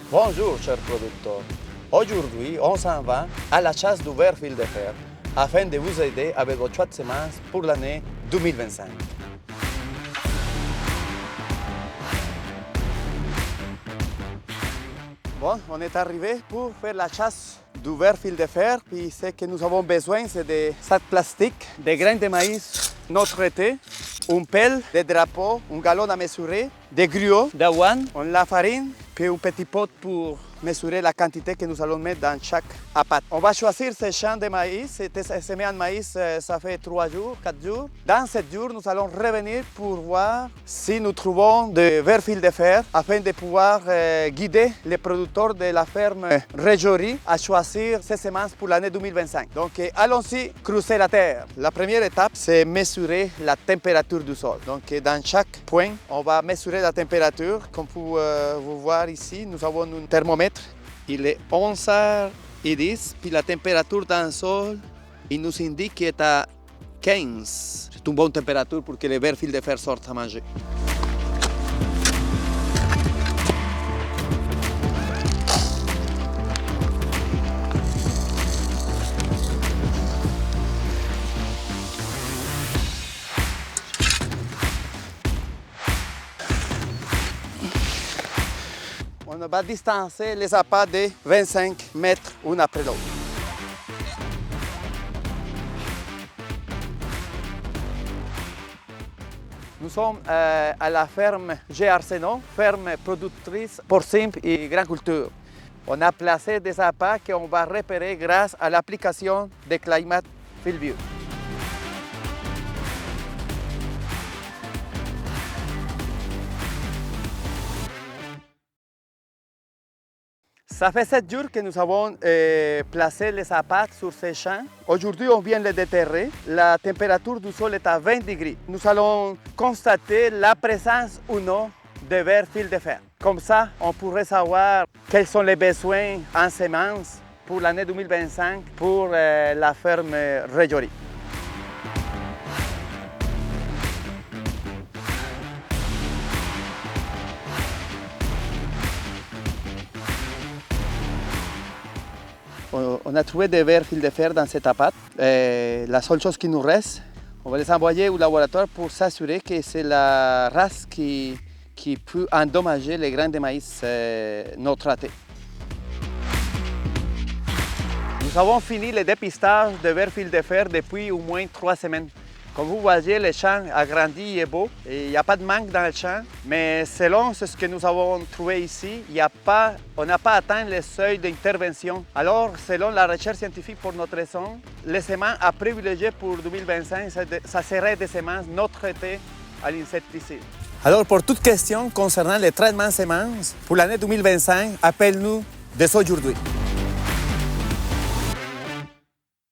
Bonjour, chers producteurs. Aujourd'hui, on s'en va à la chasse du ver fil de fer afin de vous aider avec votre choix de semences pour l'année 2025. Bon, on est arrivé pour faire la chasse du ver fil de fer. Puis ce que nous avons besoin, c'est des sacs plastiques, des graines de maïs non traités, une pelle, des drapeaux, un galon à mesurer, des gruots d'avoine, la farine, puis un petit pot pour mesurer la quantité que nous allons mettre dans chaque appât. On va choisir ces champs de maïs. Ces semences de maïs, ça fait 3 jours, 4 jours. Dans 7 jours, nous allons revenir pour voir si nous trouvons de verts fil de fer afin de pouvoir guider les producteurs de la ferme Réjory à choisir ces semences pour l'année 2025. Donc, allons-y creuser la terre. La première étape, c'est mesurer la température du sol. Donc, dans chaque point, on va mesurer la température. Comme vous voir ici, nous avons un thermomètre. Il est 11h10, puis la température dans le sol, il nous indique qu'il est à 15. C'est une bonne température pour que les vers fil de fer sortent à manger. On va distancer les appâts de 25 mètres un après l'autre. Nous sommes à la ferme G. Arsenault, ferme productrice porcine et grande culture. On a placé des appâts qu'on va repérer grâce à l'application de Climate Field View. Ça fait 7 jours que nous avons placé les appâts sur ces champs. Aujourd'hui, on vient les déterrer. La température du sol est à 20 degrés. Nous allons constater la présence ou non de vers fil de fer. Comme ça, on pourrait savoir quels sont les besoins en semences pour l'année 2025 pour la ferme Réjory. On a trouvé des vers fil de fer dans cette appât. La seule chose qui nous reste, on va les envoyer au laboratoire pour s'assurer que c'est la race qui peut endommager les grains de maïs non traités. Nous avons fini le dépistage de vers fil de fer depuis au moins 3 semaines. Comme vous voyez, le champ a grandi et est beau. Il n'y a pas de manque dans le champ, mais selon ce que nous avons trouvé ici, on n'a pas atteint le seuil d'intervention. Alors, selon la recherche scientifique pour notre raison, les semences à privilégier pour 2025, ça serait des semences non traitées à l'insecticide. Alors, pour toute question concernant les traitements de semences pour l'année 2025, appelle-nous dès aujourd'hui.